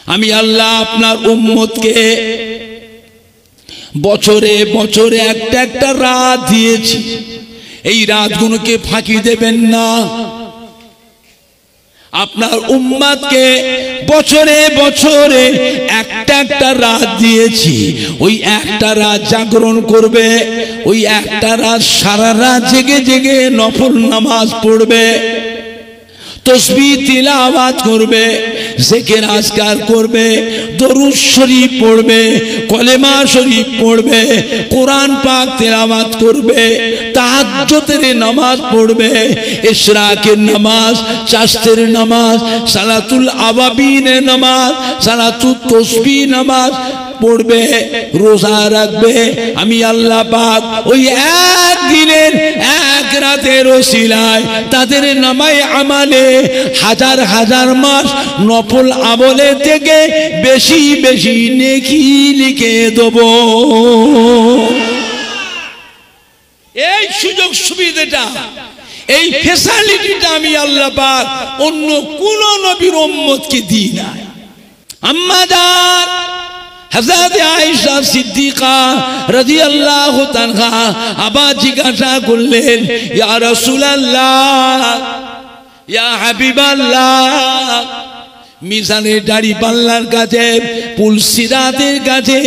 আমি আল্লাহ আপনার উম্মতকে বছরে বছরে একটা একটা রাত দিয়েছি, এই রাতগুলোকে ফাঁকি দেবেন না। আপনার উম্মতকে বছরে বছরে একটা একটা রাত দিয়েছি, ওই একটা রাত জাগরণ করবে, ওই একটা রাত সারা রাত জেগে জেগে নফল নামাজ পড়বে, তসবিহ তিলাওয়াত করবে, জিকির আজকার করবে, দরুদ শরীফ পড়বে, কলেমা শরীফ পড়বে, কোরআন পাক তিলাওয়াত করবে, তাহাজ্জুদের নামাজ পড়বে, ইশরাকের নামাজ, চাশতের নামাজ, সালাতুল আওয়াবিনের নামাজ, সালাতুত তসবিহ নামাজ পড়বে, রোজা রাখবে। আমি আল্লাহ পাক ওই একদিনের এক রাতের ওসিলায় তাদের নামায় আমালে হাজার হাজার মাস নফল আমলে থেকে বেশি বেশি নেকি লিখে দেব। এই সুযোগ সুবিধাটা, এই ফ্যাসিলিটিটা আমি আল্লাহ পাক অন্য কোন নবীর উম্মতকে দিই না। আম্মা জান হযরত আয়েশা সিদ্দিকা রাদিয়াল্লাহু তাআলা আবার জিজ্ঞাসা করলেন, ইয়া রাসূলুল্লাহ, ইয়া হাবিবাল্লাহ, মিজানের দাড়ি পাল্লার কাছে, পুল সিরাতের কাছে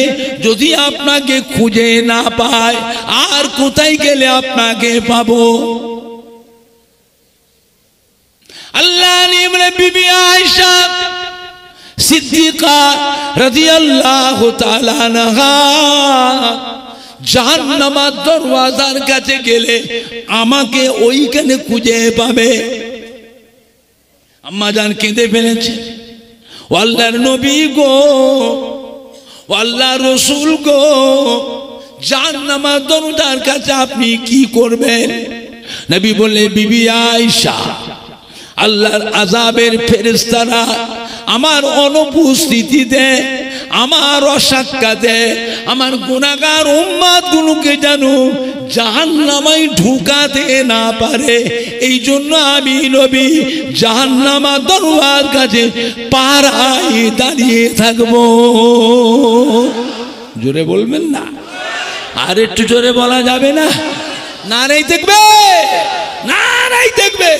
যদি আপনাকে খুঁজে না পায়, আর কোথায় গেলে আপনাকে পাবো? আল্লাহ নিয়ে বিবি আয়েশা সিদ্দিকা রাদিয়াল্লাহু তাআলা আনহা জাহান্নামের দরওয়াজার কাছে গেলে আমাকে ওইখানে খুঁজে পাবে। আম্মা জান কেঁদে ফেলেছে, ও আল্লাহর নবী গো, ও আল্লাহর রাসূল গো, জাহান্নামের দরওয়াজার কাছে আপনি কি করবেন? নবী বলে, বিবি আয়েশা, আল্লাহর আযাবের ফেরেশতারা আমার অনুপস্থিতিতে, আমার অসাক্ষাতে আমার গুনাহগার উম্মতগুলোকে যেন জাহান্নামে ঢুকাতে না পারে, এই জন্য আমি নবী জাহান্নামের দরওয়াজার কাছে পাহারায় দাঁড়িয়ে থাকবো। জোরে বলবেন না? আর একটু জোরে বলা যাবে না? নারাই দেখবে, নারাই দেখবে।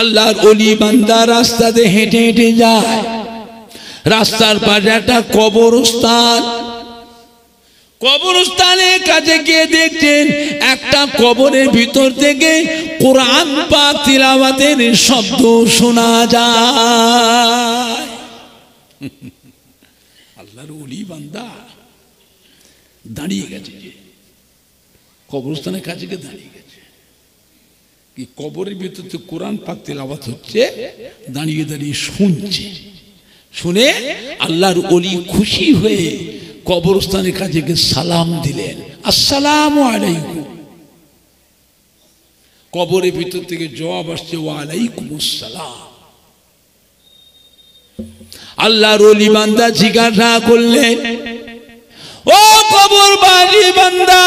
আল্লাহর ওলি বান্দা রাস্তাতে হেঁটে হেঁটে যায়, রাস্তার পাশে একটা কবরস্থান, কবরস্থানের কাছে গিয়ে দেখছেন একটা কবরের ভিতর থেকে কোরআন পাক তিলাওয়াতের শব্দ শোনা যায়। আল্লাহর ওলি বান্দা দাঁড়িয়ে গেছে, কবরস্থানের কাছে গিয়ে দাঁড়িয়ে গেছে, কি কবরের ভিতর থেকে কোরআন পাক তিলাওয়াত হচ্ছে, দাঁড়িয়ে দাঁড়িয়ে শুনছে। শুনে আল্লাহর ওলি খুশি হয়ে কবরস্থানের কাছে গিয়ে সালাম দিলেন, আসসালামু আলাইকুম। কবরের ভিতর থেকে জবাব আসছে, ওয়া আলাইকুমুস সালাম। আল্লাহর ওলি বান্দা জিজ্ঞাসা করলেন, ও কবরবাসী বান্দা,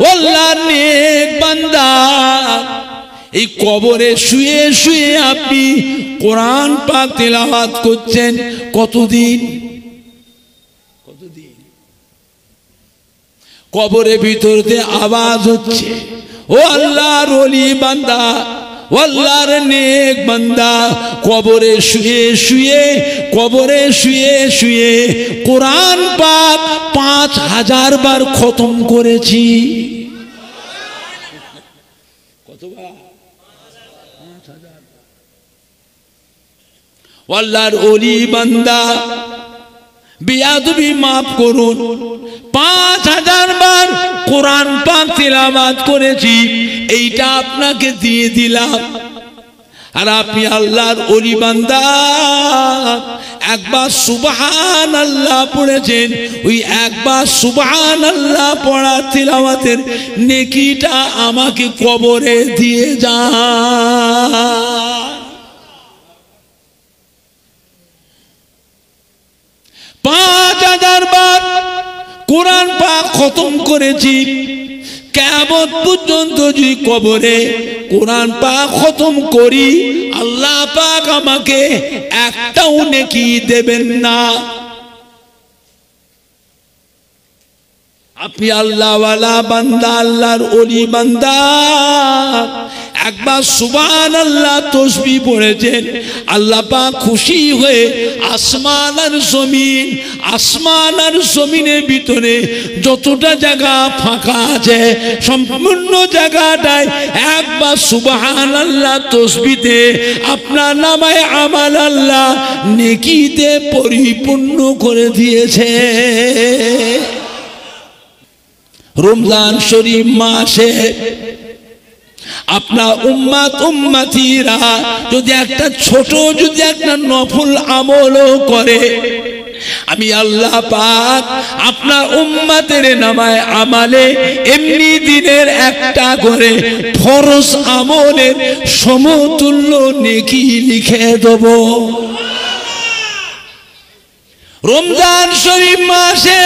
ও আল্লাহর নেক বান্দা, এই কবরে শুয়ে শুয়ে আপনি কোরআন পাক তিলাওয়াত করছেন কতদিন? কতদিন? কবরের ভিতর দিয়ে আওয়াজ হচ্ছে, ও আল্লাহর ওলি বান্দা, ও আল্লাহর নেক বান্দা, কবরে শুয়ে শুয়ে, কবরে শুয়ে শুয়ে কোরআন পাক 5000 বার খতম করেছি। কতবার? 5000। আল্লাহর ওলি বান্দা, বেয়াদবি মাফ করুন, 5000 বার কোরআন পাক তিলাওয়াত করেছি, এইটা আপনাকে দিয়ে দিলাম। আর আপনি আল্লাহর ওলি বান্দা একবার সুবহানাল্লাহ পড়েছেন, ওই একবার সুবহানাল্লাহ পড়া তিলাওয়াতের নেকিটা আমাকে কবরে দিয়ে যান। 5000 বার কোরআন পাক খতম করেছি। কিয়ামত পর্যন্ত যদি কবরে কোরআন পাক খতম করি, আল্লাহ পাক আমাকে একটাও নেকি দেবেন না। আপনি আল্লাহওয়ালা বান্দা, আল্লাহর ওলি বান্দা, একবার সুবহানাল্লাহ তাসবিহ পড়েছেন, আল্লাহ পাক খুশি হয়ে আসমান আর জমিনের ভিতরে যতটা জায়গা ফাঁকা আছে সম্পূর্ণ জায়গাটায় একবার সুবহানাল্লাহ তাসবিহতে আপনার নামায় আমাল আল্লাহ নেকিতে পরিপূর্ণ করে দিয়েছে। রমজান শরীফ মাসে আপনার উম্মতিরা যদি একটা ছোট যদি একটা নফল আমলও করে, আমি আল্লাহ পাক আপনার উম্মতের নামায় আমালে এমনি দিনের একটা করে ফরজ আমলের সমতুল্য নেকি লিখে দেব। রমজান শরীফ মাসে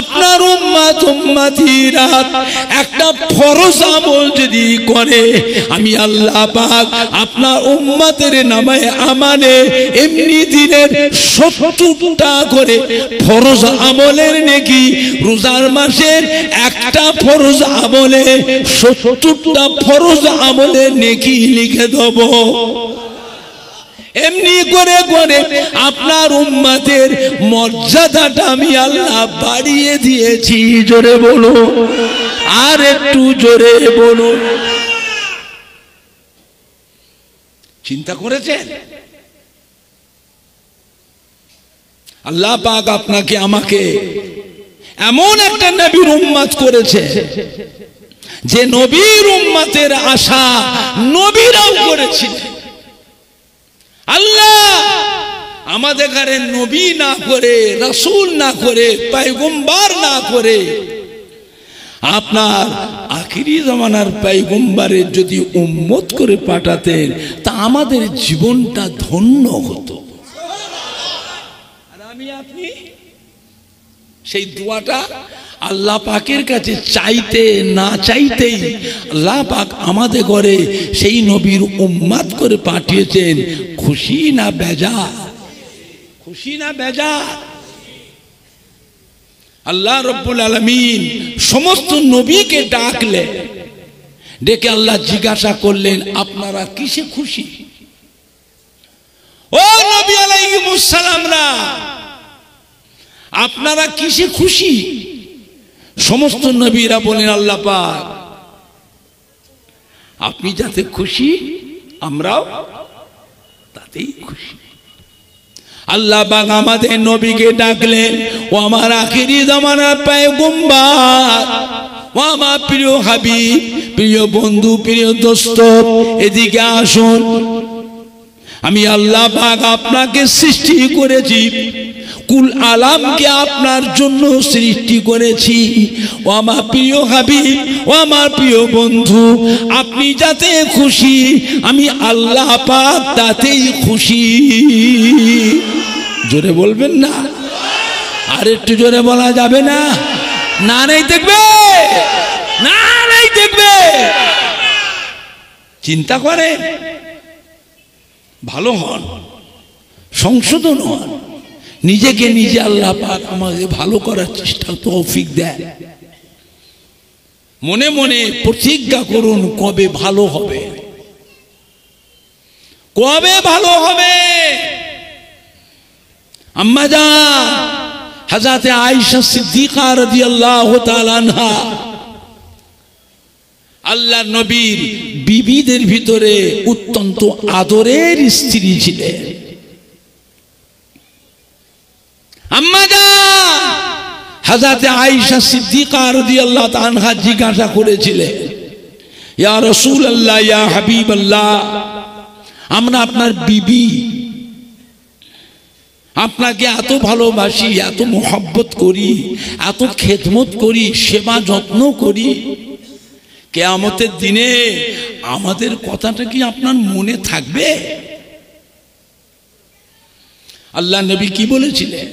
আপনার উম্মতিরা একটা ফরজ আমল যদি করে, আমি আল্লাহ পাক আপনার উম্মতের নামায় আমালে এমনি দিনের 70টা করে ফরজ আমলের নেকি, রোজার মাসের একটা ফরজ আমলে 70টা ফরজ আমলের নেকি লিখে দেব। এমনি করে করে আপনার উম্মতের মর্যাদাটা আমি আল্লাহ বাড়িয়ে দিয়েছি। জোরে বলো, আর একটু জোরে বলো। চিন্তা করেছেন? আল্লাহ পাক আপনাকে আমাকে এমন একটা নবীর উম্মত করেছে যে নবীর উম্মতের আশা নবীরাও করেছিলেন। আল্লাহ আমাদের ঘরে নবী না করে, রাসূল না করে, পয়গম্বর না করে আপনার আখিরি জামানার পয়গম্বরের যদি উম্মত করে পাঠাতেন তা আমাদের জীবনটা ধন্য হতো। আর আমি আপনি সেই দোয়াটা আল্লাহ পাকের কাছে চাইতে না চাইতেই আল্লাহ পাক আমাদের ঘরে সেই নবীর উম্মত করে পাঠিয়েছেন। খুশি না বেজার? খুশি না বেজার? আল্লাহ রাব্বুল আলামিন সমস্ত নবীকে ডাকলেন, ডেকে আল্লাহ জিজ্ঞাসা করলেন আপনারা কিসে খুশি? ও নবী আলাইহিস সালামরা, আপনারা কিসে খুশি? সমস্ত নবীরা বলেন আল্লাহ পাক আপনি যাতে খুশি আমরাও তাতেই খুশি। আল্লাহ পাক আমাদের নবীকে ডাকলেন, ও আমার আখিরি জামানার পয়গম্বর, ও আমার প্রিয় হাবিব, প্রিয় বন্ধু, প্রিয় দোস্ত, এদিকে আসুন। আমি আল্লাহ পাক আপনাকে সৃষ্টি করেছি, কুল আলামকে আপনার জন্য সৃষ্টি করেছি। ও আমার প্রিয় হাবিব, ও আমার প্রিয় বন্ধু, আপনি যাতে খুশি আমি আল্লাহ পাক তাতেই খুশি। জোরে বলবেন না? আর একটু জোরে বলা যাবে না? না নাই দেখবে, না নাই দেখবে। চিন্তা করে ভালো হন, সংশোধন হন, নিজেকে নিজে আল্লাহ পাক আমাদের ভালো করার চেষ্টা তৌফিক দেয়। মনে মনে প্রতিজ্ঞা করুন কবে ভালো হবে, কবে ভালো হবে। আম্মা জান হযরত আয়েশা সিদ্দিকা রাদিয়াল্লাহু তাআলা আনহা আল্লাহ নবীর বিবিদের ভিতরে অত্যন্ত আদরের স্ত্রী ছিলেন। আম্মা জান হযরত আয়েশা সিদ্দিকা রাদিয়াল্লাহু তাআলা আনহা জিজ্ঞাসা করেছিলেন, ইয়া রাসূলুল্লাহ, ইয়া হাবিবাল্লাহ, আমরা আপনার বিবি, আপনাকে এত ভালোবাসি, এত মোহাব্বত করি, এত খেদমত করি, সেবা যত্ন করি, কিয়ামতের দিনে আমাদের কথাটা কি আপনার মনে থাকবে? আল্লাহ নবী কি বলেছিলেন?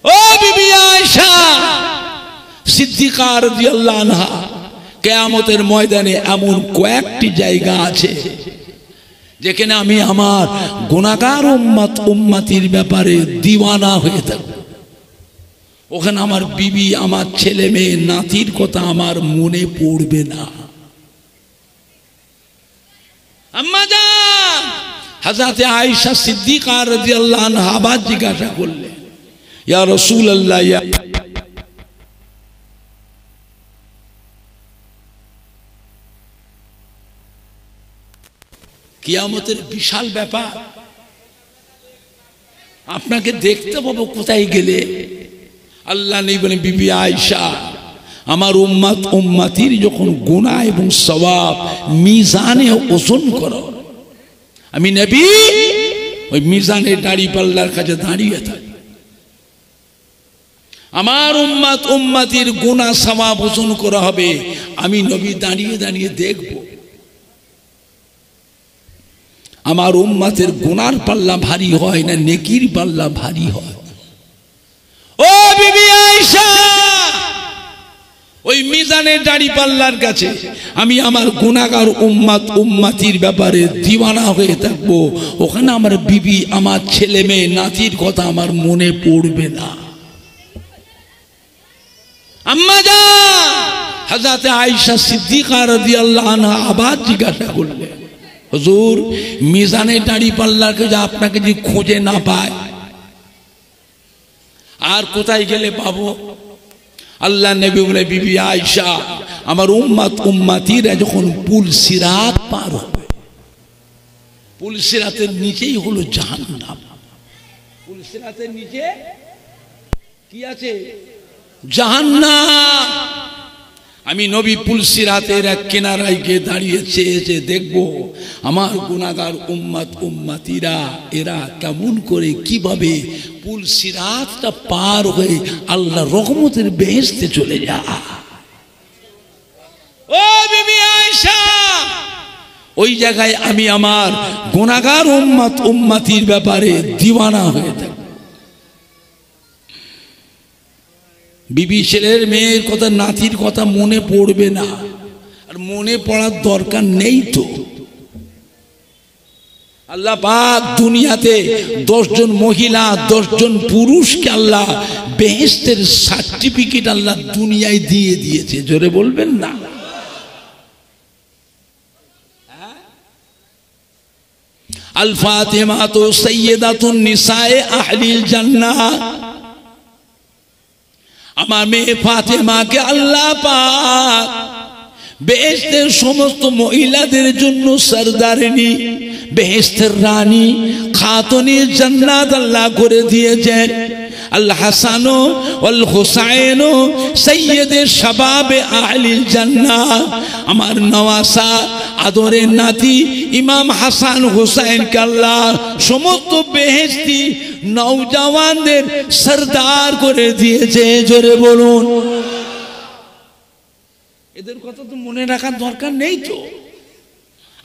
ও বিবি আয়েশা সিদ্দিকা রাদিয়াল্লাহু আনহা, কিয়ামতের ময়দানে এমন কয়েকটি জায়গা আছে যেখানে আমি আমার গুনাহগার উম্মতির ব্যাপারে দিওয়ানা হয়ে থাকব। ওখানে আমার বিবি, আমার ছেলে মেয়ে, নাতির কথা আমার মনে পড়বে না। আম্মা জান হযরতে আয়েশা সিদ্দিকা রাদিয়াল্লাহু আনহা আবার জিজ্ঞাসা করলেন, ইয়া রাসূলুল্লাহ, ইয়া কিয়ামতের বিশাল ব্যাপার, আপনাকে দেখতে পাবো কোথায় গেলে। আল্লাহ নেই বলেন, বিবি আয়েশা, আমার উম্মতির যখন গুনাহ এবং সওয়াব মিজানে ওজন করো, আমি নবী ওই মিজানের দাড়ি পাল্লার কাছে দাঁড়িয়ে থাকি। আমার উম্মতির গুনাহ সওয়াব ওজন করা হবে, আমি নবী দাঁড়িয়ে দাঁড়িয়ে দেখব। আমার উম্মতের গুনার পাল্লা ভারী হয় না নেকির পাল্লা ভারী হয়। ও বিবি আয়েশা, ওই মিজানের দাড়ি পাল্লার কাছে আমি আমার গুনাহগার উম্মতির ব্যাপারে দিওয়ানা হয়ে থাকবো। ওখানে আমার বিবি, আমার ছেলে মেয়ে, নাতির কথা আমার মনে পড়বে না। আম্মা জান হযরতে আয়েশা সিদ্দিকা রাদিয়াল্লাহু আনহা আবার জিজ্ঞাসা করলেন, হুজুর, মিজানের দাড়ি পাল্লাকে যে আপনাকে যে খুঁজে না পায়, আর কোথায় গেলে পাবো? আল্লাহ নবী বলে, বিবি আয়েশা, আমার উম্মতিরা যখন পুল সিরাত পার হবে, পুল সিরাতের নিচেই হলো জাহান্নাম। পুল সিরাতের নিচে কি আছে? জাহান্নাম। আমি নবী পুল সিরাতের এক কিনারায় গিয়ে দাঁড়িয়ে চেয়ে দেখবো আমার গুনাহগার উম্মতিরা এরা কেমন করে কিভাবে পুল সিরাতটা পার হয়ে আল্লাহ রহমতের বেহেশতে চলে যায়। ও বিবি আয়েশা, ওই জায়গায় আমি আমার গুনাহগার উম্মতির ব্যাপারে দিওয়ানা হয়ে থাকি। বিবি ছেলের মেয়ের কথা, নাতির কথা মনে পড়বে না, আর মনে পড়ার দরকার নেই তো। আল্লাহ পাক দুনিয়াতে 10 জন মহিলা, 10 জন পুরুষকে আল্লাহ বেহেশতের সার্টিফিকেট আল্লাহ দুনিয়ায় দিয়ে দিয়েছে। জোরে বলবেন না? আল ফাতিমাতু সাইয়্যিদাতুন নিসায়ে আহলিল জান্নাহ, আমার মেয়ে ফাতেমাকে আল্লাহ পাক বেহেশতের সমস্ত মহিলাদের জন্য সরদারিনী, বেহেশতের রানী, খাতুনে জান্নাত আল্লাহ করে দিয়েছেন। আল হাসান ওয়াল হুসাইন সাইয়্যিদে শাবাবে আহলিল জান্নাহ, আমার নওয়াসা আদরের নাতি ইমাম হাসান হুসাইনকে আল্লাহ সমস্ত বেহেশতি নওজওয়ানদের সরদার করে দিয়েছে। জোরে বলুন। এদের কথা তো মনে রাখার দরকার নেই তো।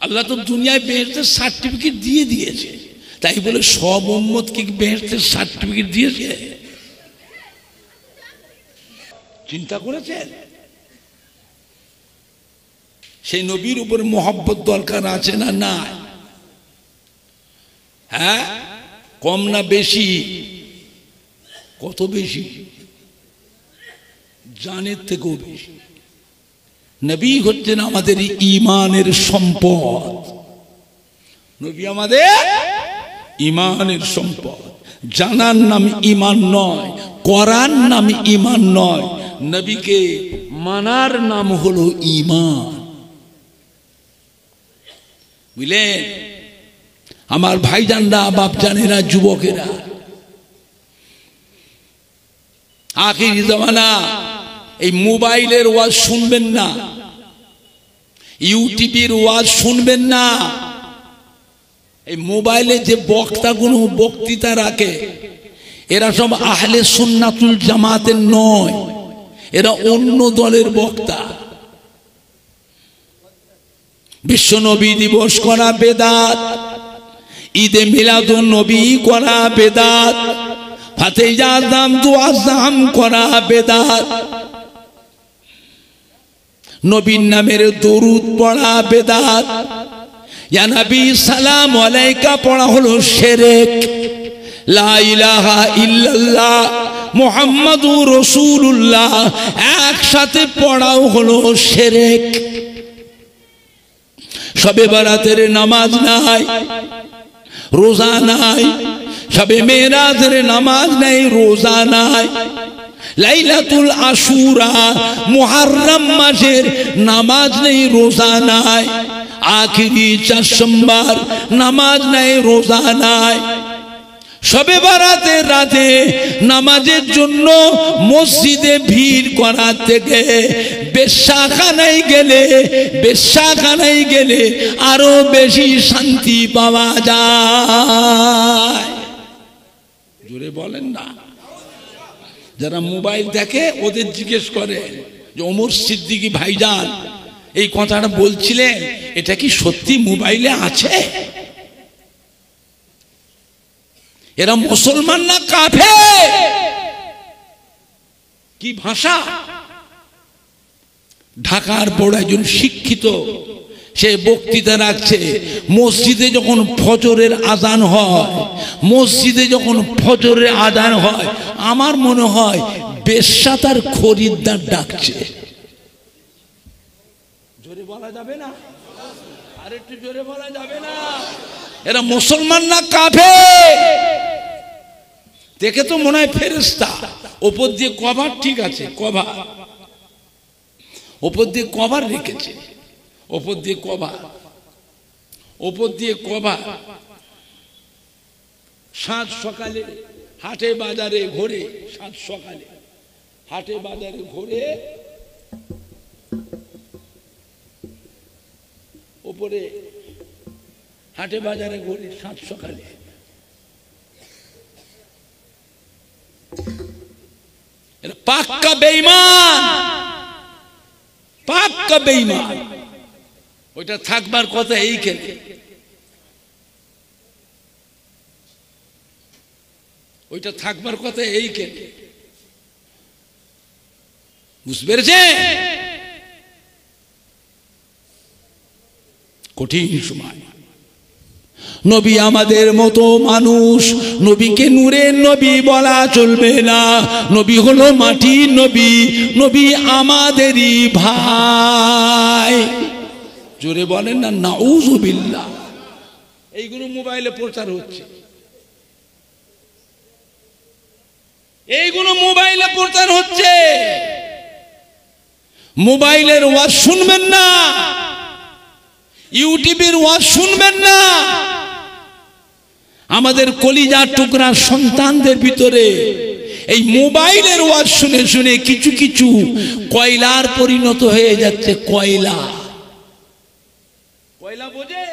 আল্লাহ তো দুনিয়ায় বেহেশতের সার্টিফিকেট দিয়ে দিয়েছে, তাই বলে সব উম্মতকে বেহেশতের সার্টিফিকেট দিয়েছে? চিন্তা করেছেন? সেই নবীর উপর মহব্বত দরকার আছে না? না। হ্যাঁ, কম না বেশি? কত বেশি? জানের থেকেও বেশি। নবী হচ্ছেন আমাদের ঈমানের সম্পদ। নবী আমাদের ঈমানের সম্পদ। জানার নাম ঈমান নয়, করার নাম ঈমান নয়, নবীকে মানার নাম হলো ঈমান। বুঝলেন? আমার ভাইজানরা, বাপজানেরা, যুবকেরা, আখির জামানা এই মোবাইলের ওয়াজ শুনবেন না, ইউটিউবের ওয়াজ শুনবেন না। এই মোবাইলে যে বক্তাগুলো বক্তৃতা রাখে, এরা সব আহলে সুন্নাতুল জামাতের নয়, এরা অন্য দলের বক্তা। বিশ্ব নবী দিবস করা বেদাত, ঈদে মিলাদুন নবী করা বেদাত, ফাতিহা আযম দুআ আযম করা বেদাত, নবীর নামের দরুদ পড়া বেদাত, ইয়া নবী সালাম আলাইকা পড়া হলো শিরক, লা ইলাহা ইল্লাল্লাহ মুহাম্মাদুর রাসূলুল্লাহ একসাথে পড়াও হলো শিরক। শবে বরাতের নামাজ নাই, রোজা নাই, শবে মেরাজের নামাজ নাই, রোজা নাই, লাইলাতুল আশুরা মুহররম মাসের নামাজ নেই, রোজা নাই, আখিরি চার সোমবার নামাজ নাই, রোজা নাই। শবে বরাতের রাতে নামাজের জন্য মসজিদে ভিড় করার থেকে বেশ্যাখানায় গেলে আরো বেশি শান্তি পাওয়া যায়। জোরে বলেন না। যারা মোবাইল দেখে ওদের জিজ্ঞেস করে যে ওমর সিদ্দিকী ভাইজান এই কথাটা বলছিলেন, এটা কি সত্যি মোবাইলে আছে? এরা মুসলমান না কাফের? কি ভাষা! ঢাকার বড় একজন শিক্ষিত সে বক্তৃতা রাখছে, মসজিদে যখন ফজরের আজান হয়, আমার মনে হয় বেশ্যা তার খরিদ্দার ডাকছে। জোরে বলা যাবে না? আর একটু জোরে বলা যাবে না? এরা মুসলমান না কাফের? দেখে তো মনে হয় ফেরেশতা। ওপর দিয়ে কভার, ঠিক আছে, কভার ওপর দিয়ে কভার রেখেছে, ওপর দিয়ে কভার। সাত সকালে হাটে বাজারে ঘোরে, ওপরে হাটে বাজারে ঘোরে সাত সকালে। পাক্কা বেঈমান। ওইটা থাকবার কথা এইখানে। বুঝতে পেরেছে? কঠিন সময়। নবী আমাদের মতো মানুষ, নবীকে নূরের নবী বলা চলবে না। নবী হলো মাটির নবী, নবী আমাদেরই ভাই। জোরে বলেন না নাউযুবিল্লাহ। এইগুলো মোবাইলে প্রচার হচ্ছে, মোবাইলের ওয়াজ শুনবেন না, ইউটিউবের ওয়াজ শুনবেন না। আমাদের কলিজার টুকরা সন্তানদের ভিতরে এই মোবাইলের ওয়াজ শুনে শুনে কিছু কিছু কয়লার পরিণত হয়ে যাচ্ছে। কয়লা বোঝে?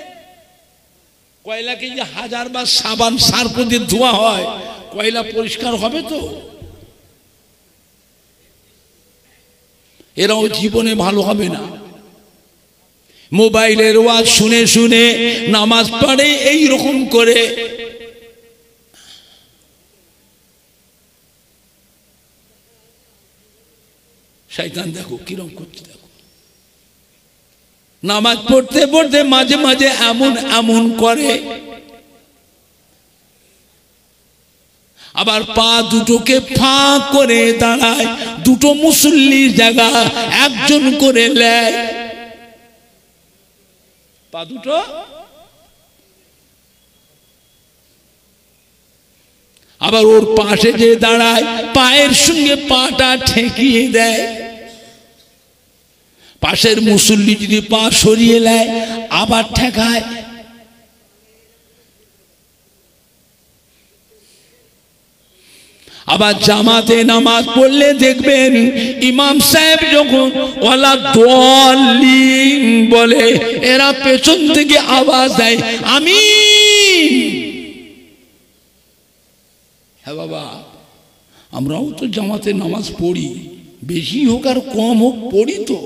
কয়লাকে যে 1000 বার সাবান সার্ফ দিয়ে ধোয়া হয়, কয়লা পরিষ্কার হবে তো? এরাও জীবনে ভালো হবে না। মোবাইলের ওয়াজ শুনে শুনে নামাজ পড়ে এই রকম করে। শয়তান দেখো কিরকম করছে, দেখো নামাজ পড়তে পড়তে মাঝে মাঝে এমন করে, আবার পা দুটোকে ফাঁক করে দাঁড়ায়, দুটো মুসল্লির জায়গা একজন করে নেয়। পা দুটো আবার ওর পাশে যে দাঁড়ায় পায়ের সঙ্গে পাটা ঠেকিয়ে দেয়। পাশের মুসল্লি যদি পা সরিয়ে নেয় আবার ঠেকায়। আবার জামাতে নামাজ পড়লে দেখবেন ইমাম সাহেব যখন ওয়ালা দাল্লিন বলে, এরা পেছন থেকে আওয়াজ দেয় আমিন। হ্যাঁ বাবা, আমরাও তো জামাতে নামাজ পড়ি, বেশি হোক আর কম হোক পড়ি তো।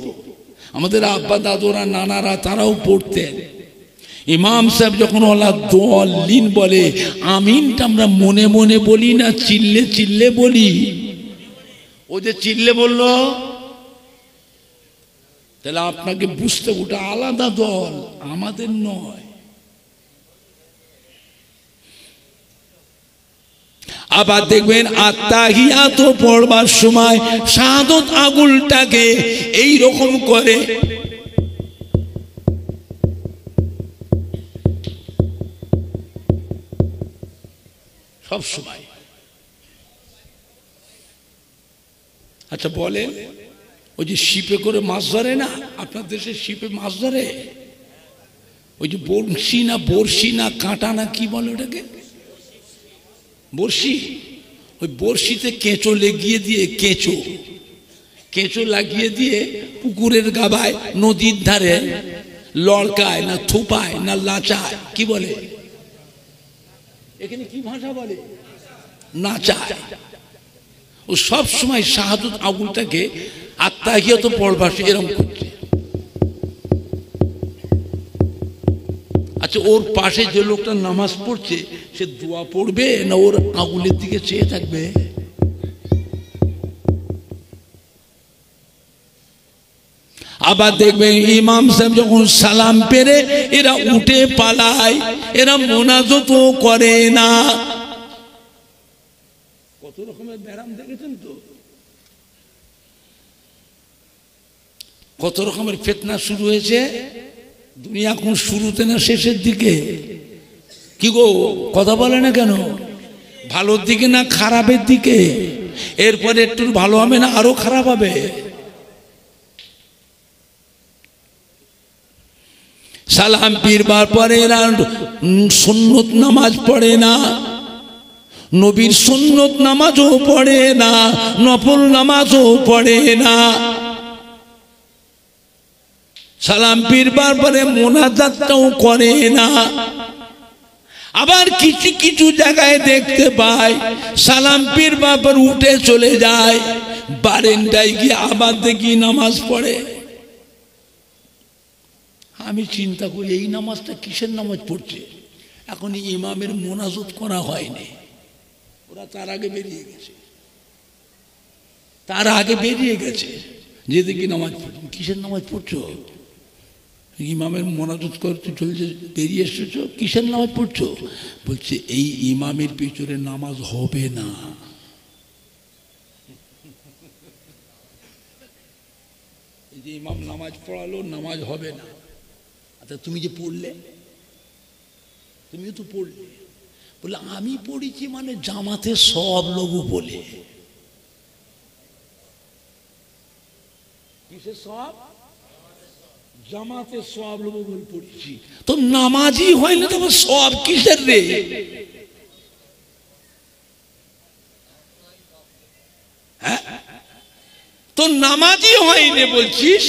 আমাদের আব্বা দাদুরা নানারা তারাও পড়তেন। ইমাম সাহেব যখন ওয়ালা দাল্লিন বলে, আমিনটা আমরা মনে মনে বলি না চিল্লে চিল্লে বলি? ও যে চিল্লে বলল, তাহলে আপনাকে বুঝতে, ওটা আলাদা দল, আমাদের নয়। আবার দেখবেন আত্তাহিয়াত পড়বার সময় শাহাদাত আঙুলটাকে এই রকম করে সব সময়। আচ্ছা বলেন, ওই যে শিপে করে মাছ ধরে না, আপনার দেশে শিপে মাছ ধরে, ওই যে বড়শি না কাঁটা না কি বলে ওটাকে, বড়শি, ওই বড়শিতে কেঁচো লাগিয়ে দিয়ে, কেঁচো লাগিয়ে দিয়ে পুকুরের গাবায় নদীর ধারে লড়কায় না থুপায় না লাচায়, কি বলে এখানে কি ভাষা বলে, নাচায়। ও সব সময় শাহাদাত আঙুলটাকে আত্তাহিয়াত পড়বার এরকম করছে। আচ্ছা ওর পাশে যে লোকটা নামাজ পড়ছে সে দোয়া পড়বে না ওর আঙুলের দিকে চেয়ে থাকবে? আবার দেখবেন ইমাম সাহেব যখন সালাম পেরে এরা উঠে পালায়, এরা মোনাজাত করে না। কত রকমের ব্যারাম দেখেছেন তো, কত রকমের ফিতনা শুরু হয়েছে। দুনিয়া এখন শুরুতে না শেষের দিকে? কি গো কথা বলে না কেন? ভালোর দিকে না খারাপের দিকে? এরপরে একটু ভালো হবে না আরো খারাপ হবে? সালাম ফিরবার পরে এরা সুন্নত নামাজ পড়ে না, নবীর সুন্নত নামাজও পড়ে না, নফল নামাজও পড়ে না। সালাম ফিরবার পরে মোনাজাতটাও করে না। আবার কিছু কিছু জায়গায় দেখতে পাই সালাম ফিরবার পর উঠে চলে যায়, বারান্দায় গিয়ে আবার দেখি নামাজ পড়ে। আমি চিন্তা করি এই নামাজটা কিসের নামাজ পড়ছে? এখন ইমামের মোনাজাত করা হয়নি, ওরা তার আগে বেরিয়ে গেছে, যে দেখি নামাজ পড়ছে। কিসের নামাজ পড়ছো? ইমামের মোনাজাত করতে চলছে, বেরিয়ে এসেছো, কিসের নামাজ পড়ছো? বলছে এই ইমামের পিছনে নামাজ হবে না। এই যে ইমাম নামাজ পড়ালো, নামাজ হবে না। আচ্ছা তুমি যে পড়লে, তুমিও তো পড়লে, বলে আমি পড়েছি মানে জামাতে সব লোক বলে। কিসের সব? জামাতে সব লোক বলে পড়েছি। তো নামাজি হয় না, তবে সব কিসের রে? হ্যাঁ তো নামাজি হয়নি বলছিস,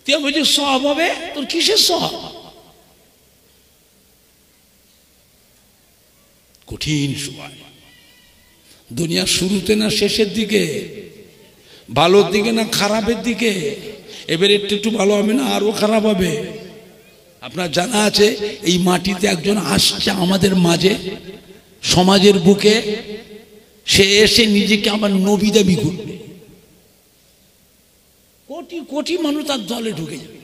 তুই বলছিস সব হবে, তোর কিসের সব? কঠিন সময়। দুনিয়া শুরুতে না শেষের দিকে? ভালোর দিকে না খারাপের দিকে? এবার একটু ভালো হবে না আরো খারাপ হবে। আপনার জানা আছে এই মাটিতে একজন আসছে আমাদের মাঝে, সমাজের বুকে, সে এসে নিজেকে আমার নবী দাবি করবে। কোটি কোটি মানুষ তার দলে ঢুকে যাবে।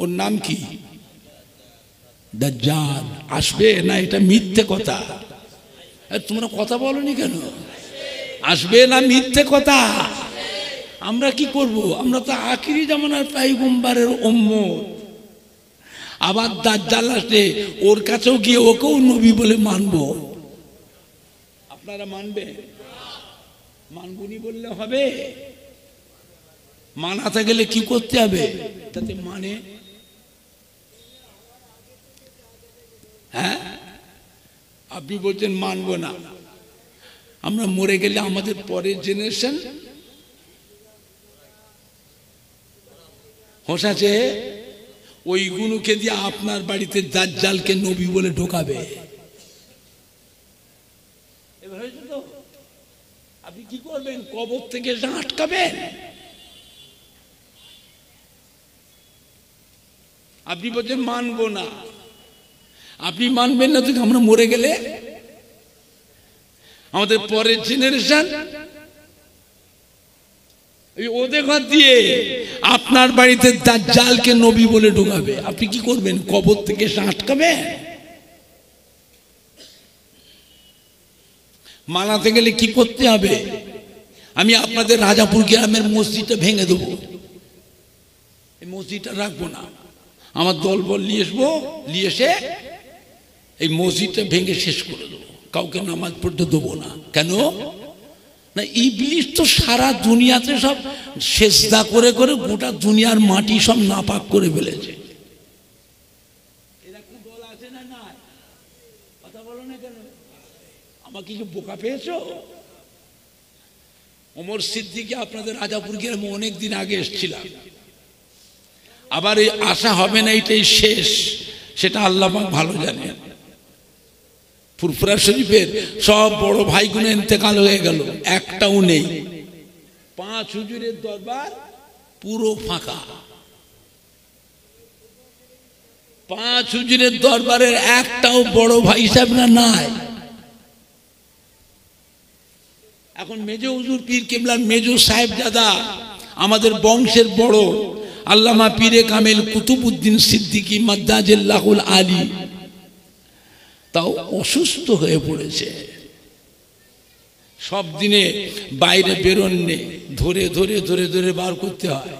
ওর নাম কি? দাজ্জাল। আসবে না এটা মিথ্যে কথা? তোমরা কথা বলনি কেন? আসবে না মিথ্যে কথা? আমরা কি করব? আমরা তো আখিরি জামানার পয়গম্বরের উম্মত। আবার দাজ্জাল আসলে ওর কাছেও গিয়ে ওকেও নবী বলে মানবো। আপনারা মানবে? মানবুনি বললে হবে? মানাতে গেলে কি করতে হবে? তাতে মানে হ্যাঁ আপনি বলছেন মানবো না, আমরা মরে গেলে আমাদের পরের জেনারেশন হোসাছে ওই গুণকে দিয়ে আপনার বাড়িতে দাজ্জালকে নবী বলে ঢোকাবে। এবার হয়েছে তো? আপনি কি করবেন? কবর থেকে আটকাবেন? আপনি বলছেন মানবো না, আপনি মানবেন না তো আমরা মরে গেলে আমাদের পরের জেনারেশন ওই ওদের ঘর দিয়ে আপনার বাড়িতে দাজ্জালকে নবী বলে ঢোকাবে, আপনি কি করবেন? কবর থেকে এসে আটকাবেন? মানাতে গেলে কি করতে হবে? আমি আপনাদের রাজাপুর গ্রামের মসজিদটা ভেঙে দেবো, এই মসজিদটা রাখবো না, আমার দলবল নিয়ে আসবো, নিয়ে এসে এই মসজিদটা ভেঙে শেষ করে দেবো, কাউকে নামাজ পড়তে দেবো না। কেন না, ইবলিস তো সারা দুনিয়াতে সব সেজদা করে করে গোটা দুনিয়ার মাটি সব নাপাক করে ফেলেছে। এরা কি দল আছে না? না, কথা বলো না কেন? আমাকে কি বোকা পেয়েছো? ওমর সিদ্দিকী আপনাদের রাজাপুর গ্রামে অনেকদিন আগে এসেছিলাম, আবার এই আশা হবে না এটাই শেষ, সেটা আল্লাহ পাক ভালো জানেন। ফুরফুরা শরীফের সব বড় ভাইগুলো ইন্তেকাল হয়ে গেল, একটাও নেই। 5 হুজুরের দরবার পুরো ফাঁকা, 5 হুজুরের দরবারের একটাও বড় ভাই হিসাব না নাই। এখন মেজো হুজুর পীর কেবলার মেজো সাহেবজাদা আমাদের বংশের বড় আল্লামা পীরে কামেল কুতুবউদ্দিন সিদ্দিকী মাদ্দাজিল্লাহুল আলী, তাও অসুস্থ হয়ে পড়েছে। সব দিনে বাইরে বেরোননি, ধরে ধরে ধরে ধরে বার করতে হয়,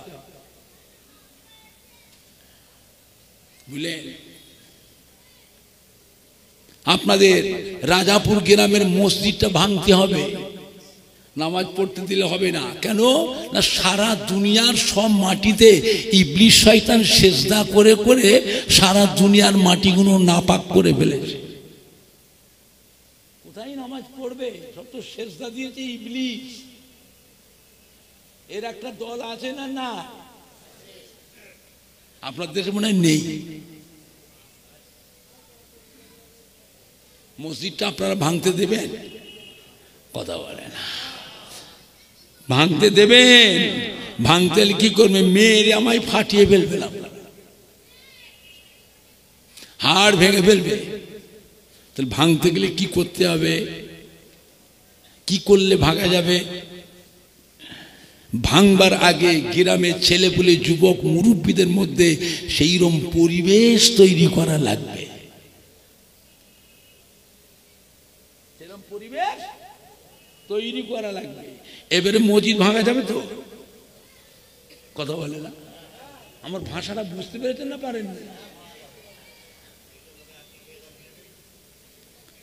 বুঝলেন? আপনাদের রাজাপুর গ্রামের মসজিদটা ভাঙতে হবে, নামাজ পড়তে দিলে হবে না। কেন না, সারা দুনিয়ার সব মাটিতে ইবলিস শয়তান সেজদা করে করে সারা দুনিয়ার মাটিগুলো নাপাক করে ফেলেছে। কোথায় নামাজ পড়বে? সব তো সেজদা দিয়েছে ইবলিস। এর একটা দল আছে না? না, আপনার দেশে মনে হয় নেই। মসজিদটা আপনারা ভাঙতে দেবেন? কথা বলে না। ভাঙতে দেবেন? ভাঙতে কি করবে? মেয়েরে আমায় ফাটিয়ে ফেলবেন, আপনারা হাড় ভেঙে ফেলবে। তাহলে ভাঙতে গেলে কি করতে হবে? কি করলে ভাঙা যাবে? ভাঙবার আগে গ্রামের ছেলেপুলে যুবক মুরব্বীদের মধ্যে সেইরকম পরিবেশ তৈরি করা লাগবে, সেরকম পরিবেশ তৈরি করা লাগবে। এবারে মসজিদ ভাঙা যাবে তো? কথা বলে না। আমার ভাষাটা বুঝতে পেরেছেন না পারেন?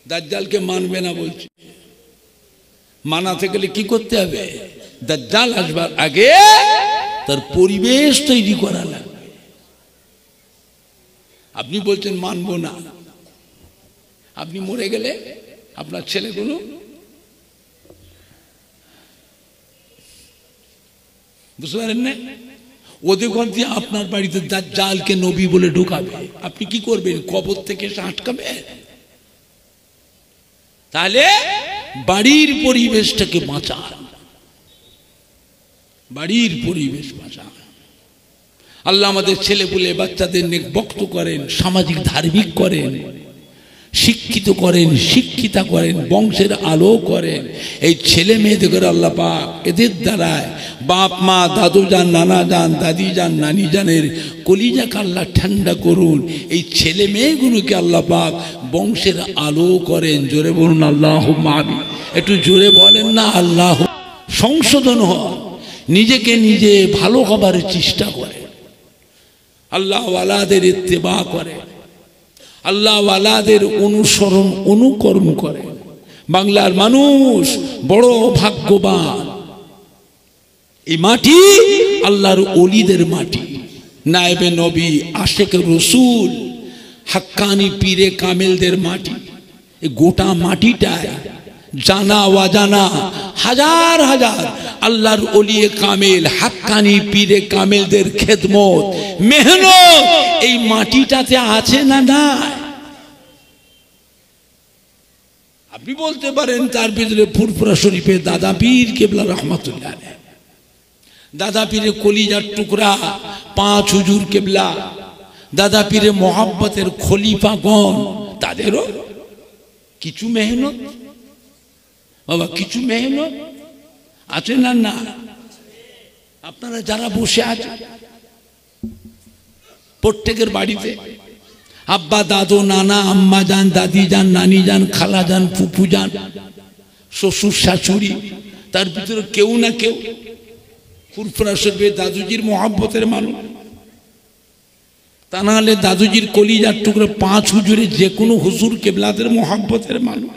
দাজ্জালকে মানবে না বলছে। মানাতে গেলে কি করতে হবে? দাজ্জাল আসবার আগে তার পরিবেশ তৈরি করা লাগবে। আপনি বলছেন মানবো না, আপনি মরে গেলে আপনার ছেলেগুলো বুঝতে পারেন না, ওদের ঘর দিয়ে আপনার বাড়িতে দাজ্জালকে নবী বলে ঢোকাবে, আপনি কি করবেন? কবর থেকে এসে আটকাবেন? তাহলে বাড়ির পরিবেশটাকে বাঁচান, বাড়ির পরিবেশ বাঁচান। আল্লাহ আমাদের ছেলেপুলে বাচ্চাদের নেকবক্ত করেন, সামাজিক ধার্মিক করেন, শিক্ষিত করেন, শিক্ষিতা করেন, বংশের আলো করেন। এই ছেলে মেয়েদের আল্লাহ পাক এদের দ্বারায় বাপ মা, দাদু যান, নানা যান, দাদি যান, নানি জানের কলিজাকে আল্লাহ ঠান্ডা করুন। এই ছেলে মেয়েগুলোকে আল্লাহ পাক বংশের আলো করেন। জোরে বলুন আল্লাহুম্মা আমিন। একটু জোরে বলেন না আল্লাহ। সংশোধন হয়, নিজেকে নিজে ভালো হবার চেষ্টা করে, আল্লাহ ওয়ালাদের ইত্তেবা করে, আল্লাহ ওয়ালাদের অনুসরণ অনুকরণ করে। বাংলার মানুষ বড় ভাগ্যবান। এই মাটি আল্লাহর ওলিদের মাটি, নায়েবে নবী, আশেক রসুল, হাক্কানি পীরে কামেলদের মাটি। এই গোটা মাটিটায় জানা অজানা হাজার হাজার আল্লাহর ওলিয়ে কামেল, হাক্কানি পীরে কামেলদের খেদমত, মেহনত এই মাটিটাতে আছে না না? আপনি বলতে পারেন তার ভিতরে ফুরফুরা শরীফে দাদা পীর কেবলা রহমাতুল্লাহ আলাইহি, দাদা পীরের কলিজার টুকরা 5 হুজুর কেবলা, দাদা পীরের মোহাব্বতের খলিফাগণ, তাদেরও কিছু মেহনত, বাবা কিছু মেহনত আছে না না? আপনারা যারা বসে আছেন প্রত্যেকের বাড়িতে আব্বা দাদু নানা আম্মা যান দাদি যান নানি যান খালা যান ফুফু যান শ্বশুর শাশুড়ি তার ভিতরে কেউ না কেউ ফুরফুরা শরীফের দাদুজির মহব্বতের মানুষ তা না হলে দাদুজির কলিজার টুকরো 5 হুজুরে যে কোনো হুজুর কেবলাদের মহব্বতের মানুষ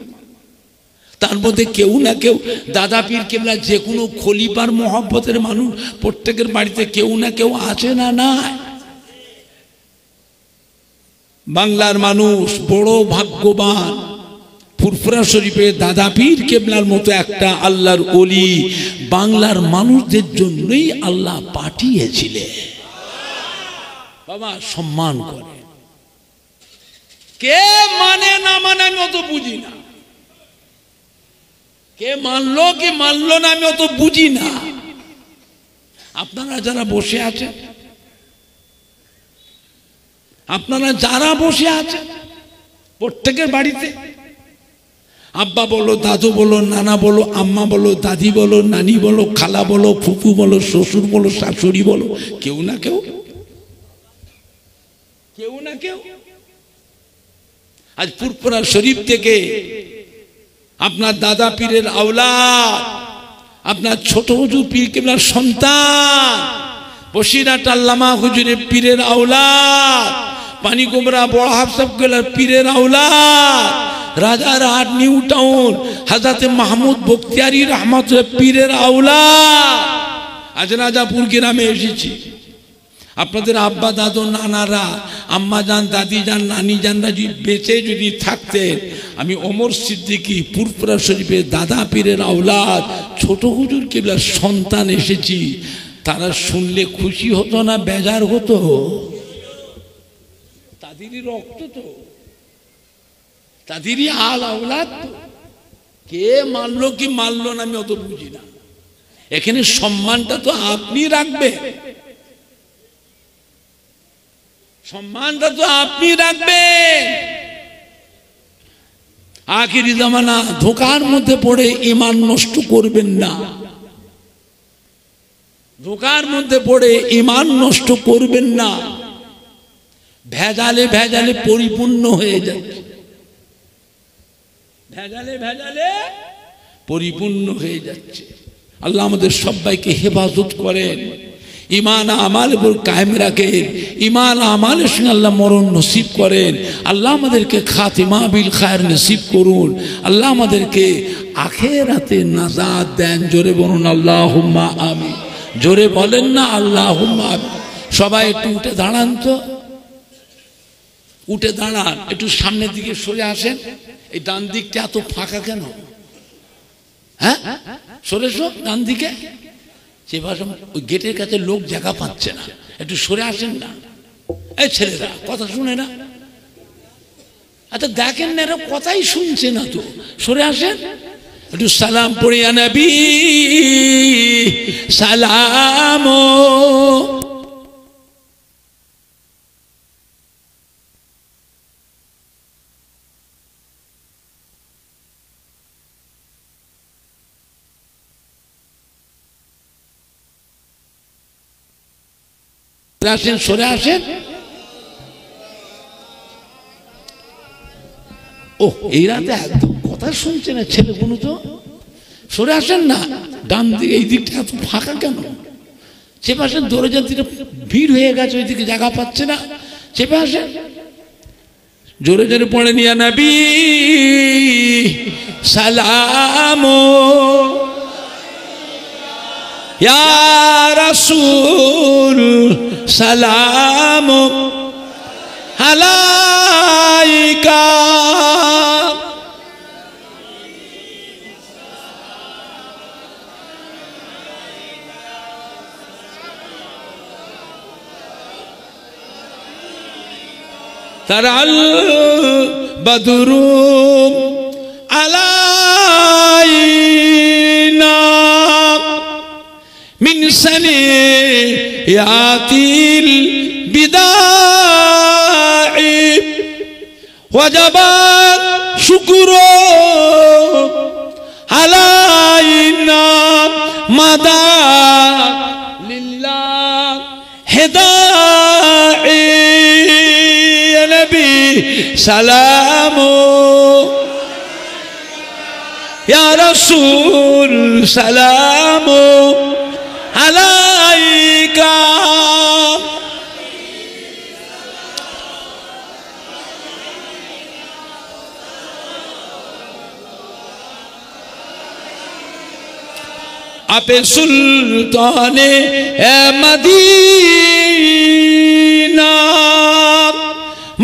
তার মধ্যে কেউ না কেউ দাদা পীর কেবলা যে কোনো খলিফার মহব্বতের মানুষ প্রত্যেকের বাড়িতে কেউ না কেউ আছে না না বাংলার মানুষ বড় ভাগ্যবান ফুরফুরা শরীফের দাদা পীর কেবলার মতো একটা আল্লাহর ওলি বাংলার মানুষদের জন্যই আল্লাহ পাঠিয়েছিলেন বাবা সম্মান করে কে মানে না মানে আমি অত বুঝি না কে মানলো কি মানলো না আমি অত বুঝি না আপনারা যারা বসে আছেন আপনারা যারা বসে আছেন প্রত্যেকের বাড়িতে আব্বা বলো দাদু বলো নানা বলো আম্মা বলো দাদি বলো নানি বলো খালা বলো ফুফু বলো শ্বশুর বলো শাশুড়ি বলো কেউ না কেউ কেউ না কেউ আজ ফুরফুরা শরীফ থেকে আপনার দাদা পীরের আওলাদ আপনার ছোট হুজুর পীর কেবলার সন্তান বসিরহাট আল্লামা হুজুরের পীরের আওলাদ পানিকুমড়া বড় হাফসাব কেবলার পীরের আওলাদ রাজারহাট নিউ টাউন হযরতে মাহমুদ বখতিয়ারি রহমাতুল্লাহ পীরের আওলাদ আজ রাজাপুর গ্রামে এসেছি আপনাদের আব্বা দাদু নানারা আম্মা যান দাদি যান নানি যানরা যদি বেঁচে যদি থাকতেন আমি ওমর সিদ্দিকী ফুরফুরা শরীফের দাদা পীরের আওলাদ ছোট হুজুর কেবলার সন্তান এসেছি তারা শুনলে খুশি হতো না বেজার হতো তাদেরই রক্ত তো তাদেরই আল আওলাদ তো কে মানলো কি মানলো না আমি অত বুঝি না এখানে সম্মানটা তো আপনি রাখবেন সম্মানটা তো আপনি রাখবেন আখিরি জামানা ধোঁকার মধ্যে পড়ে ঈমান নষ্ট করবেন না ধোঁকার মধ্যে পড়ে ঈমান নষ্ট করবেন না ভেজালে ভেজালে পরিপূর্ণ হয়ে যাচ্ছে ভেজালে ভেজালে পরিপূর্ণ হয়ে যাচ্ছে আল্লাহ আমাদের সবাইকে হেফাজত করেন ঈমান আমাল উপর কায়েম রাখেন ঈমান আমালের সঙ্গে আল্লাহ মরণ নসিব করেন আল্লাহ আমাদেরকে খাতিমা বিল খায়ের নসিব করুন আল্লাহ আমাদেরকে আখিরাতে নাজাত দেন জোরে বলুন আল্লাহুম্মা আমিন জোরে বলেন না আল্লাহুম্মা আমিন সবাই একটু উঠে দাঁড়ান তো উঠে দাঁড়ান একটু সামনের দিকে সরে আসেন এই ডান দিকটা এত ফাঁকা কেন হ্যাঁ সরে এসো ডান দিকে সে ভাষা ওই গেটের কাছে লোক জায়গা পাচ্ছে না একটু সরে আসেন না এই ছেলেরা কথা শুনে না আচ্ছা দেখেন না এরা কথাই শুনছে না তো সরে আসেন একটু সালাম পড়িয়া নবী সালাম আসেন সরে আসেন ও এই রাতে একদম কথা শুনছে না ছেলেগুলো তো সরে আসেন না ডান দিকে এই দিকটা এত ফাঁকা কেন চেপে আসেন দরজার দিকে ভিড় হয়ে গেছে ওই দিকে জায়গা পাচ্ছে না চেপে আসেন জোরে জোরে পড়ে নিয়া নবী সালাম ইয়া রাসূল সালাম আলাইকা তারাল বদরু আলাইনা মিন সানিয়াতিল বিদাই ওয়াজাবাত শুকরু আলাইনা মাদা লিল সালামু ইয়া রাসূল সালামু আলাইকা আপে সুলতানে মদীনা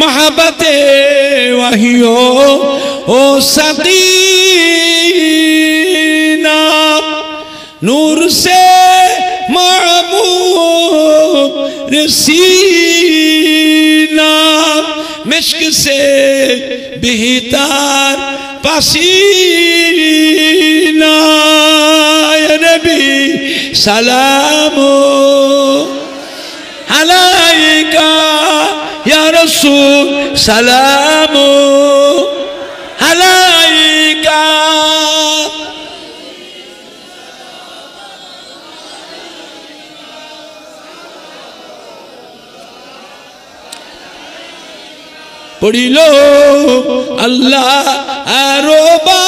मोहब्बते वहियो ओ सकीना नूर से मामूर सीना मिश्क से बेहतर पसीना या नबी सलामो अलैका या रसूल सलामो अलैका पढ़िलो अल्लाह आरोबानी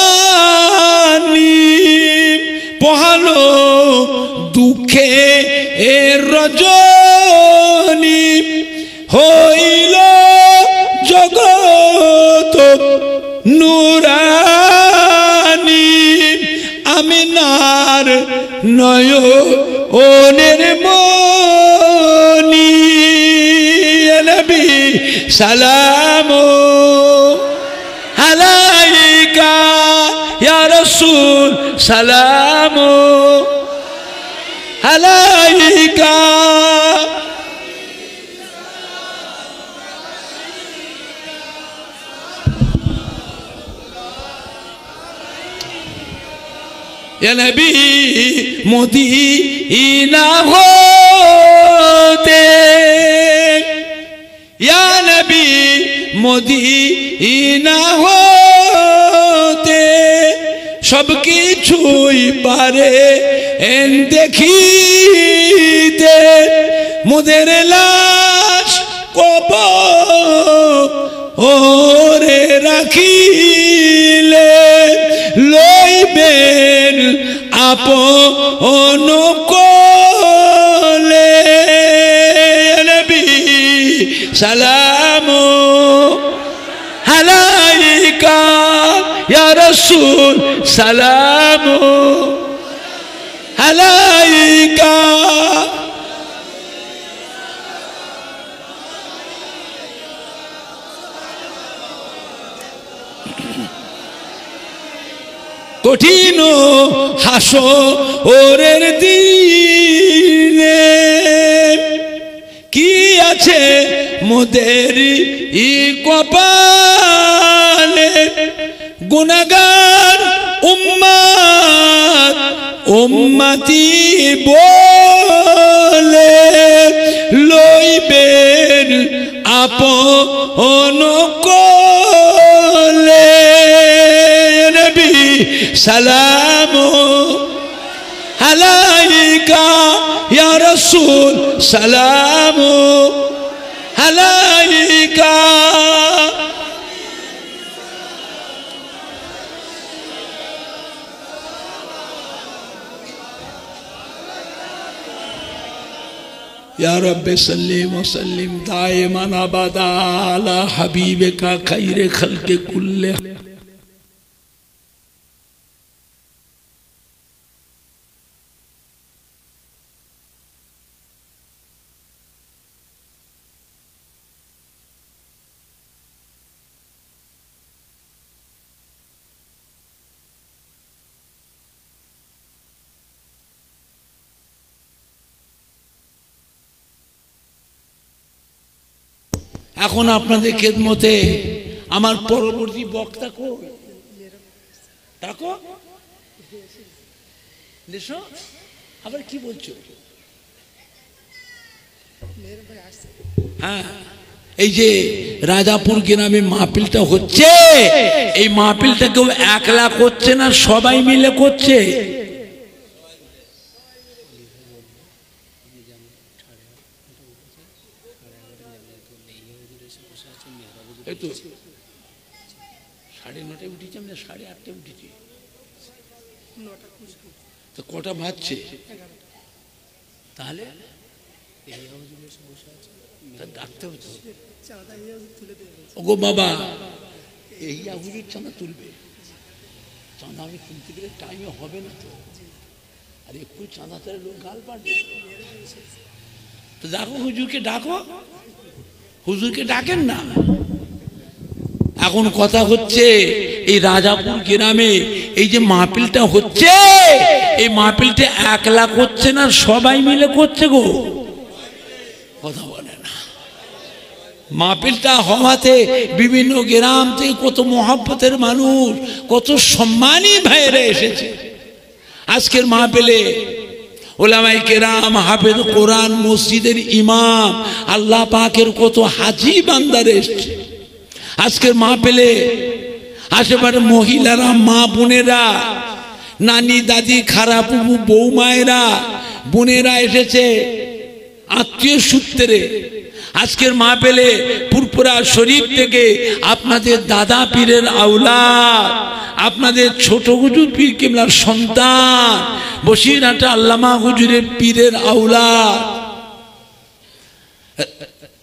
पहालो दुखे ए रजनी হইল জগত নুরানি আমিনার নয়নের মনি নবী সালামু আলাইকা ইয়া রাসূল সালামু আলাইকা या नबी मदीना होते या नबी मदीना होते सब किछुई पारे एन देखिते मोदेर लाश कबरे राखिले लइबेन আপন কোলে নবী সালামু আলাইকা ইয়া রাসূল সালামু আলাইকা কঠিন হাসরের দিনে কি আছে মোদের ই কপালে গুনাহগার উম্মত উম্মতি বলে লইবেন আপন কোলে নবী সালামু আলাইকা ইয়া রাসূল সালামু আলাইকা या रब्बे सल्ली व सल्लिम दाइमान अबदा अला हबीबिका खैरे खल्के कुल्ले। এখন আপনাদের খেদমতে আমার পরবর্তী বক্তা কই ডাকো দেশো আবার কি বলছো হ্যাঁ এই যে রাজাপুর গ্রামে মাহফিলটা হচ্ছে এই মাহফিলটা কেউ একলা করছে না সবাই মিলে করছে itu 9:30 উঠেছি, আমরা 8:30 উঠেছি, তো কটা বাজছে তাহলে? ডাকতে হতো, ওগো বাবা এই হুজুর চাঁদা তুলবে, চাঁদা আমি তুলতে গেলে টাইমে হবে না তো, আর একটু চাঁদা তাহলে লোক গাল পাঠবে, তো ডাকো হুজুরকে, ডাকো হুজুরকে, ডাকেন না। এখন কথা হচ্ছে এই রাজাপুর গ্রামে এই যে মাহফিলটা হচ্ছে, এই মাহফিলটা একলা করছে না, সবাই মিলে করছে গো, কথা বলে না। মাহফিলটা হওয়াতে বিভিন্ন গ্রাম থেকে কত মহব্বতের মানুষ, কত সম্মানী ভাইয়েরা এসেছে আজকের মাহফিলে। ওলামায়ে কেরাম, হাফেজ কোরআন, মসজিদের ইমাম, আল্লাহ পাকের কত হাজি বান্দার এসেছে আজকের মাহফিলে। আশেপাশে মহিলারা, মা বোনেরা, নানি দাদি, খারাপ বৌমায়েরা, বোনেরা এসেছে আত্মীয় সূত্রে আজকের মাহফিলে। পুরপুরা শরীফ থেকে আপনাদের দাদা পীরের আওলাদ, আপনাদের ছোট হুজুর পীর কিবলার সন্তান, বসিরহাটে আল্লামা হুজুরের পীরের আওলাদ,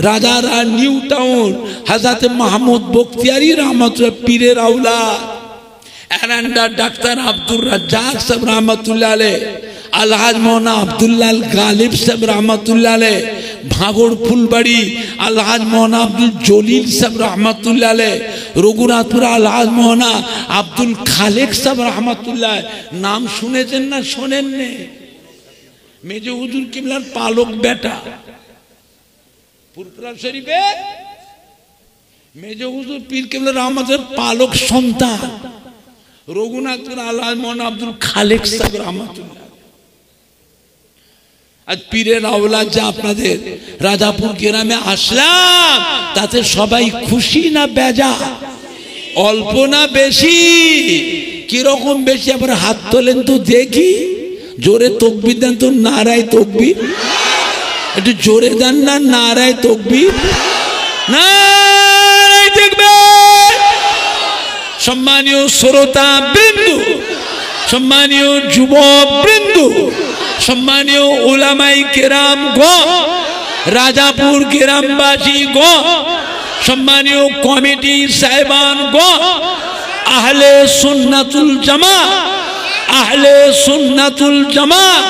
রাজারা নিউ টাউন হযরত মাহমুদ বখতিয়ারি রহমতুল্লাহ পীরের আওলাদ, এরান্ডা ডাক্তার আব্দুর রাজ্জাক সাহেব রহমতুল্লাহ আলাইহ, আলহাজ মৌলানা আব্দুল্লাহ গালিব সাহেব রহমতুল্লাহ আলাইহ, ভাগড় ফুলবাড়ি আলহাজ মৌলানা আব্দুল জলিল সাহেব রহমতুল্লাহ আলাইহ, রঘুনাথপুর আলহাজ মৌলানা আব্দুল খালেক সাহেব রহমতুল্লাহ। নাম শুনেছেন না শোনেন নে? মেজো হুজুর কিবলার পালক বেটা, পুরপুরা শরীফে মেজো হুজুর পীর কিবলা রহমতের পালক সন্তান রঘুনাথপুর আলহাজ মৌলানা আব্দুল খালেক সাহেব রহমতুল্লাহ। আজ পীরের আওলাদ যা আপনাদের রাজাপুর গ্রামে আসলাম, তাতে সবাই খুশি না বেজা? অল্প না বেশি? কিরকম বেশি? আবার হাত তোলেন তো দেখি, জোরে তকবীর দেন তো, নারায়ে তকবীর, একটু জোরে দেন না, নারায়ে তকবীর, নারায়ে তাকবীর। সম্মানীয় শ্রোতা বিন্দু, সম্মানীয় যুবক বিন্দু, সম্মানীয় উলামায়ে কেরাম গণ, রাজাপুর গ্রামবাসী গণ, সম্মানীয় কমিটি সাহেবান গণ, আহলে সুন্নাতুল জামাত, আহলে সুন্নাতুল জামাত,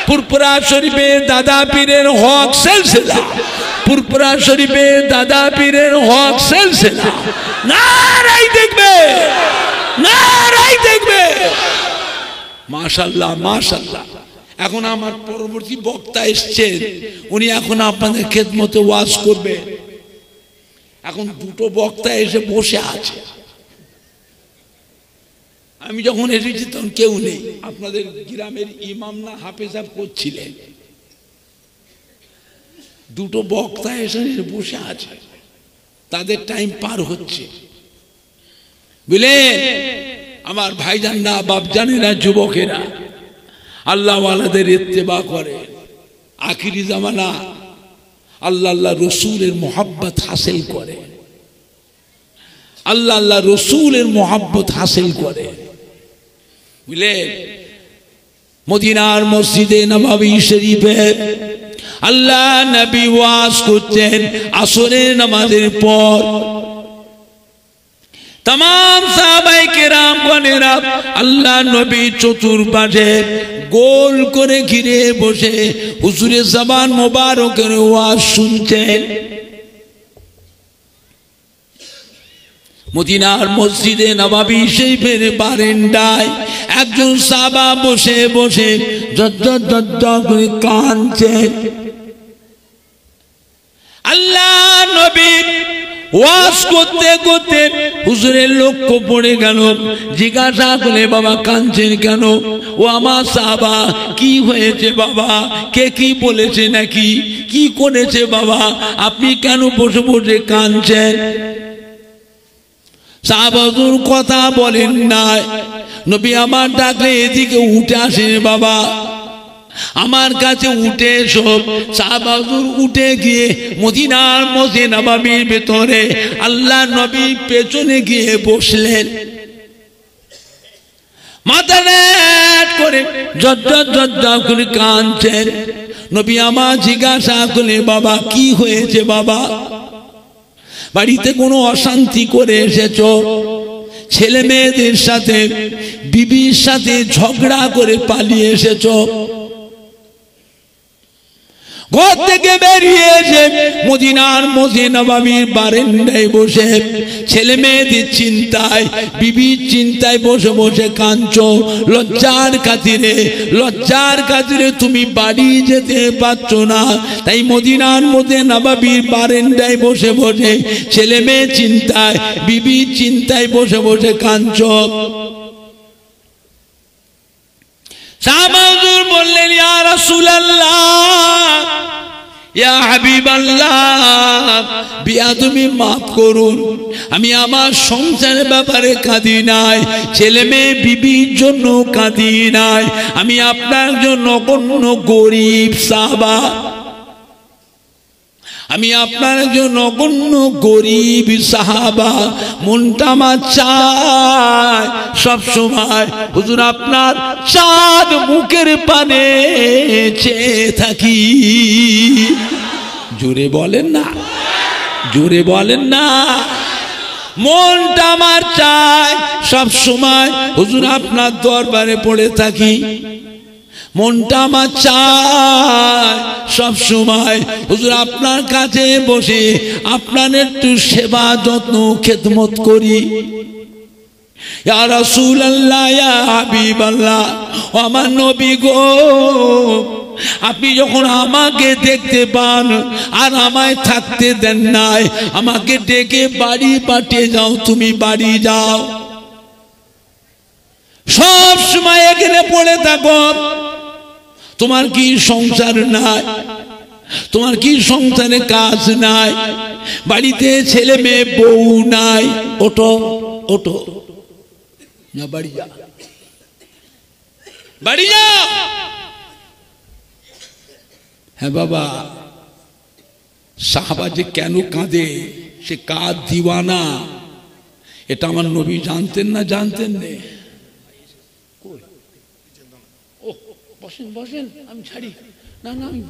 পুরপুরা শরীফের দাদা পীরের হক সিলসিলা, পুরপুরা শরীফের দাদা পীরের হক সিলসিলা, নারায়ে তাকবীর, নারায়ে তাকবীর। মাশাআল্লাহ, মাশাআল্লাহ। এখন আমার পরবর্তী বক্তা এসেছেন, উনি এখন আপনাদের খেদমতে ওয়াজ করবে। এখন দুটো বক্তা এসে বসে আছে, আমি যখন এসেছি তখন কেউ নেই। আপনাদের গ্রামের ইমাম না হাফেজ সাহেব করছিলেন, দুটো বক্তা এসে বসে আছে, তাদের টাইম পার হচ্ছে। বুঝলেন আমার ভাইজানরা, বাপজানেরা, যুবকেরা, আল্লাহ ওয়ালাদের ইত্তেবা করে, আখিরি জামানা আল্লাহ আল্লাহ রসুলের মোহাব্বত হাসিল করে, আল্লাহ আল্লাহ রসুলের মোহাব্বত হাসিল করে। বুঝলেন মদিনার মসজিদে নববী শরীফে আল্লাহ নবী ওয়াজ করতেন আসরের নামাজের পর। तमाम साहबाए केराम गणेरा अल्लाह नबी चतुर्पाशे गोल करे घिरे बसे हुजूरे ज़बान मुबारकेर ओयाज शुनछेन। मदिनार मस्जिदे नबवी शरीफेर बारान्दाय एकजन साहाबा बसे बसे झरझर झरझर करे काँदछेन। अल्लाह नबी ওয়াজ করতে করতে হুজুরের লক্ষ্য পড়ে গেল। জিজ্ঞাসা করে বাবা কাঁদছেন কেন? ও আমার সাহাবা, কি হয়েছে বাবা? কে কি বলেছে নাকি? কি করেছে বাবা? আপনি কেন বসে বসে কাঁদছেন? সাহাবা হুজুর কথা বলেন না। নবী আমার ডাকলে এদিকে উঠে আসেন বাবা। আমার কাছে উঠে এসো। সাহাবা হুজুর উঠে গিয়ে মদিনার মসজিদ নববীর ভেতরে আল্লাহ নবী পেছনে গিয়ে বসলেন। মাথা নেট করে জজ্জা করে কাঁদছেন। নবী আমার জিজ্ঞাসা করলে, বাবা কি হয়েছে বাবা? বাড়িতে কোনো অশান্তি করে এসেছো? ছেলে মেয়েদের সাথে বিবির সাথে ঝগড়া করে পালিয়ে এসেছো? ঘর থেকে বেরিয়ে এসে মদিনার মসজিদ নববীর বারান্দায় বসে ছেলে মেয়েদের চিন্তায় বিবির চিন্তায় বসে বসে কাঁদছো। লজ্জার খাতিরে তুমি বাড়ি যেতে পারছো না, তাই মদিনার মসজিদ নববীর বারান্দায় বসে বসে ছেলে মেয়ে চিন্তায় বিবির চিন্তায় বসে বসে কাঁদছো। সাহাবা হুজুর বললেন, ইয়া রাসূলুল্লাহ, ইয়া হাবিবাল্লাহ, বিয়াদবি মাফ করুন। আমি আমার সংসারের ব্যাপারে কাঁদি নাই, ছেলে মেয়ে বিবির জন্য কাঁদি নাই। আমি আপনার জন্য কোনো গরিব সাহাবা, আমি আপনার জন্য কোনো গরিব সাহাবা। মনটা আমার চায় সব সময় হুজুর আপনার চাঁদ মুখের পানে চেয়ে থাকি। জোরে বলেন না, জোরে বলেন না। মনটা আমার চায় সব সময় হুজুর আপনার দরবারে পড়ে থাকি। মনটা আমার চায় সব সময় হুজুর আপনার কাছে বসে আপনার একটু সেবা যত্ন খেদমত করি। ইয়া রাসূলুল্লাহ, ইয়া হাবিবাল্লাহ, ও আমার নবী গো, আপনি যখন আমাকে দেখতে পান আর আমায় থাকতে দেন নাই, আমাকে ডেকে বাড়ি পাঠিয়ে যাও। তুমি বাড়ি যাও, সব সময় এখানে পড়ে থাকো। তোমার কি সংসার নাই? তোমার কি সংসারে কাজ নাই? বাড়িতে ছেলে মেয়ে বউ নাই? ওঠো ওঠো, না বাড়ি যা, বাড়ি যা। হ্যাঁ বাবা, সাহাবা যে কেন কাঁদে, সে কাঁদ দিওয়ানা, এটা আমার নবী জানতেন না? জানতেন না? বসেন বসেন, আমি ছাড়ি না, না আমি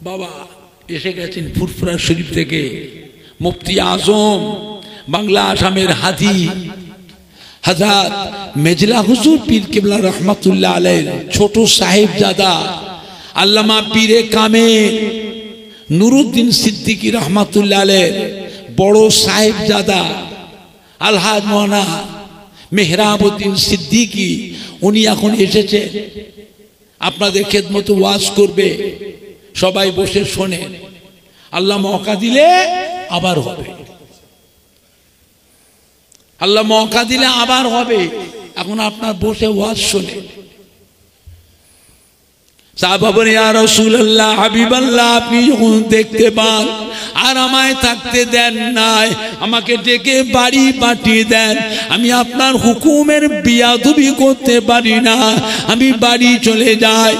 বাবা এসে গেছেন ফুরফুরা শরীফ থেকে মুফতি আজম, বাংলা আসামের হাদি হযরত মেজলা হুজুর পীর কিবলা রহমাতুল্লাহ আলাইহির ছোট সাহেবজাদা আল্লামা পীরে কামেল নুরুদ্দিন সিদ্দিকী রহমাতুল্লাহ আলাইহির বড় সাহেবজাদা আলহাজ মাওলানা মেহরাবউদ্দিন সিদ্দিকী, উনি এখন এসেছে আপনাদের খেদমতে ওয়াজ করবে। সবাই বসে শোনেন, আল্লাহ মওকা দিলে আবার হবে, আল্লাহ মওকা দিলে আবার হবে। এখন আপনার বসে ওয়াজ শোনেন। সাহাবা বলে, ইয়া রাসূলুল্লাহ, হাবিবাল্লাহ, আপনি যখন দেখতে পান আর আমায় থাকতে দেন নাই, আমাকে ডেকে বাড়ি পাঠিয়ে দেন, আমি আপনার হুকুমের বিয়াদবি করতে পারি না, আমি বাড়ি চলে যাই।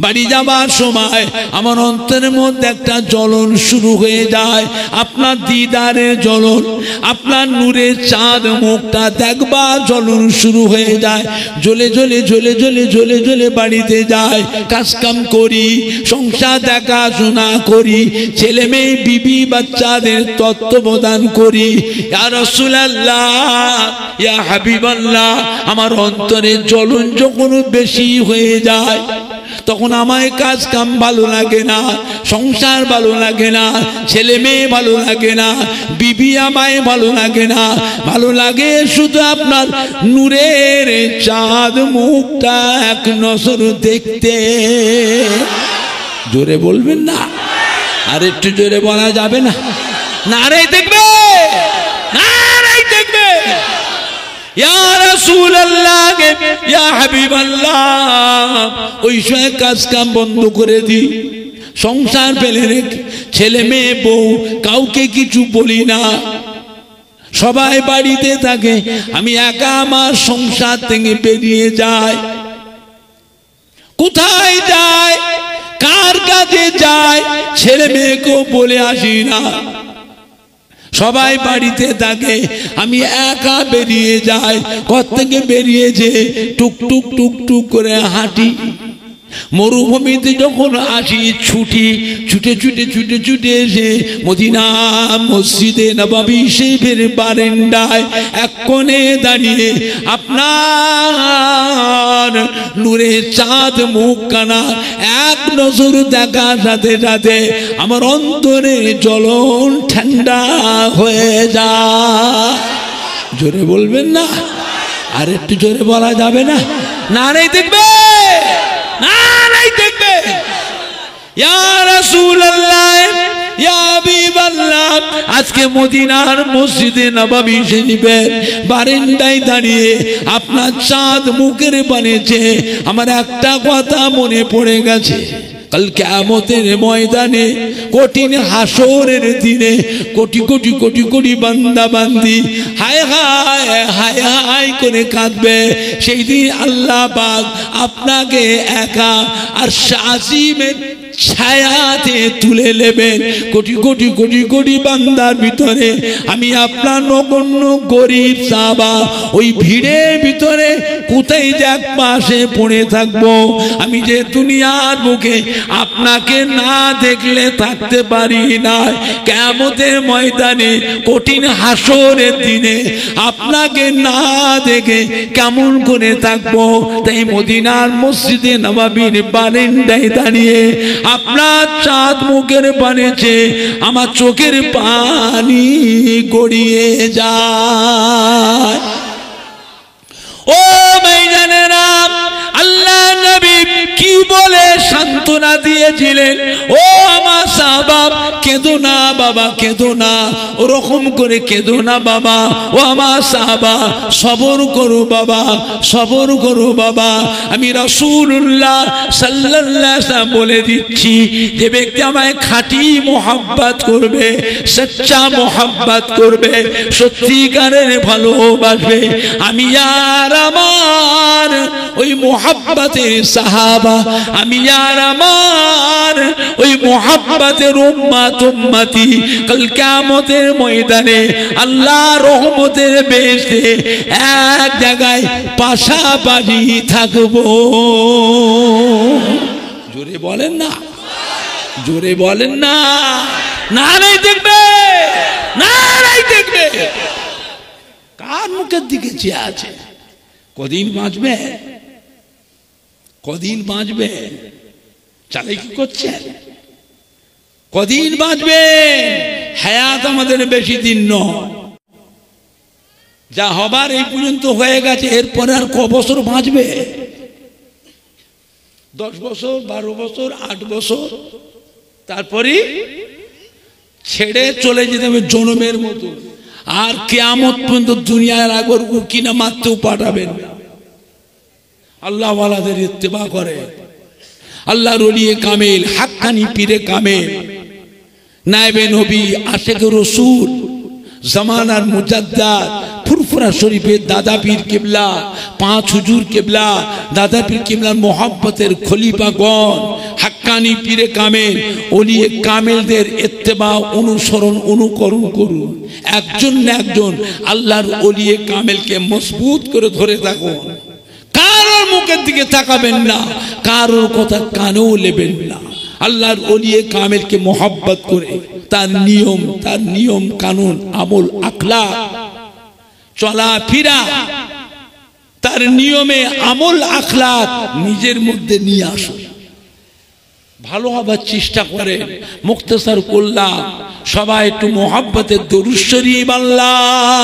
বাড়ি যাবার সময় আমার অন্তরের মধ্যে একটা জ্বলন শুরু হয়ে যায়, আপনার দিদারের জ্বলন, আপনার নূরের চাঁদ মুখটা দেখবার জ্বলন শুরু হয়ে যায়। জ্বলে জ্বলে জ্বলে জ্বলে জ্বলে জ্বলে বাড়িতে যাই, কাজকাম করি, সংসার দেখাশোনা করি, ছেলে মেয়ে বিবি বাচ্চাদের তত্ত্বাবধান করি। ইয়া রাসূলুল্লাহ, ইয়া হাবিবাল্লাহ, আমার অন্তরের জ্বলন যখন বেশি হয়ে যায় তখন আমায় কাজ কাম ভালো লাগে না, সংসার ভালো লাগে না, ছেলে মেয়ে ভালো লাগে না, বিবি আমায় ভালো লাগে না, ভালো লাগে শুধু আপনার নূরের চাঁদ মুখটা এক নজর দেখতে। জোরে বলবেন না? আর একটু জোরে বলা যাবে না? নারাই দেখবে, নারাই দেখবে। ইয়া রাসূলুল্লাহ, ইয়া হাবিবাল্লাহ, ওই সময় কাজ কাম বন্ধ করে দিই, সংসার ফেলে রেখে ছেলে মেয়ে বউ কাউকে কিছু বলি না, সবাই বাড়িতে থাকে, আমি একা আমার সংসার থেকে বেরিয়ে যাই। কোথায় যায়, কার কাছে যায়, ছেলে মেয়েকেও বলে আসি না, সবাই বাড়িতে থাকে, আমি একা বেরিয়ে যাই। ঘর থেকে বেরিয়ে যে টুকটুক টুকটুক করে হাঁটি। মরুভূমিতে যখন আসি ছুটি ছুটে ছুটে ছুটে ছুটে এসে মদিনা মসজিদে নববী শরীফের বারান্দায় এক কোণে দাঁড়িয়ে আপনার নূরের চাঁদ মুখখানা এক নজর দেখার সাথে সাথে আমার অন্তরে জ্বলন ঠান্ডা হয়ে যায়। জোরে বলবেন না? আর একটু জোরে বলা যাবে না? নারাই দেখবে, নারাই দেখবে। ইয়া রাসূলুল্লাহ, ইয়া হাবিবাল্লাহ, আজকে মদিনার মসজিদে নববী শরীফের বারান্দায় দাঁড়িয়ে আপনার চাঁদ মুখের বানিয়েছে। আমার একটা কথা মনে পড়ে গেছে, কাল কিয়ামতের ময়দানে কঠিন হাসরের দিনে কোটি কোটি কোটি কোটি বান্দা বান্দি হায় হায় হায় হায় করে কাঁদবে। সেই দিন আল্লাহ পাক আপনাকে একা আর আজিমের ছায়াতে তুলে নেবেন। কোটি কোটি কোটি কোটি বান্দার ভিতরে আমি আপনার নগণ্য গরিব সাহাবা ওই ভিড়ের ভিতরে কোথায় যে এক পাশে পড়ে থাকবো। আমি যে দুনিয়ার মুখে আপনাকে না দেখলে থাকতে পারি না, কিয়ামতের ময়দানে কঠিন হাসরের দিনে আপনাকে না দেখে কেমন করে থাকবো। তাই মদিনার মসজিদে নববীর বারান্দায় দাঁড়িয়ে আপনার চাঁদ মুখের বানিয়েছে, আমার চোখের পানি গড়িয়ে যায়। ও ভাইজানেরা, আল্লাহ নবী কি বলে সান্ত্বনা দিয়েছিলেন, ও আমার সাহাবা কেঁদো না বাবা, কেঁদো না, ওরকম করে কেঁদো না বাবা। ও আমার সাহাবা সবর করো বাবা, সবর করো বাবা। আমি রাসূলুল্লাহ সাল্লাল্লাহু আলাইহি ওয়াসাল্লাম বলে দিচ্ছি, যে ব্যক্তি আমায় খাঁটি মোহাব্বত করবে, সচ্চা মোহাব্বত করবে, সত্যিকারের ভালোবাসবে, আমি আর আমার ওই মোহাব্বতের সাহাবা, আমি আর আমার ওই মোহাব্বতের উম্মত উম্মতি কাল কিয়ামতের ময়দানে আল্লাহ রহমতের বেহেশতে এক জায়গায় পাশাপাশি থাকবো। জোরে বলেন না, জোরে বলেন না। নারাই দেখবে, নারাই দেখবে। কার মুখের দিকে চেয়ে আছে? কদিন বাঁচবে, কদিন বাঁচবে, চালাকি করছে, কদিন বাঁচবে? হায়াত আমাদের বেশি দিন নয়, যা হবার এই পর্যন্ত হয়ে গেছে, এরপরে আর ক বছর বাঁচবে? 10 বছর, 12 বছর, 8 বছর, তারপরে ছেড়ে চলে যেতে হবে জনমের মতো। আর কিয়ামত পর্যন্ত দুনিয়ার আগর কিনা মারতেও পাঠাবেন না। আল্লাহ ওয়ালাদের ইত্তেবা করে, আল্লাহর ওলিয়ে কামেল, হাক্কানি পীরে কামেল, নায়েবে নবী, আশিকে রাসূল, জামানার মুজাদ্দাদ, ফুরফুরা শরীফের দাদা পীর কিবলা, 5 হুজুর কিবলা, দাদা পীর কিবলার মোহাব্বতের খলিফাগণ, হাক্কানি পীরে কামেল, ওলিয়ে কামেলদের ইত্তেবা, অনুসরণ, অনুকরণ করুন। একজন না একজন আল্লাহর ওলিয়ে কামেলকে মজবুত করে ধরে থাকুন। কারোর মুখের দিকে তাকাবেন না, কারোর কথা কানেও নেবেন না। আল্লাহর ওলিয়ে কামেলকে মোহাব্বত করে তার নিয়ম কানুন, আমল, আখলাক, চলাফেরা, তার নিয়মে আমল আখলাক নিজের মধ্যে নিয়ে আসুন। ভালো হবার চেষ্টা করেন। মুক্তাসার করলাম, সবাই একটু মোহাব্বতের দরুদ শরীফ আল্লাহ।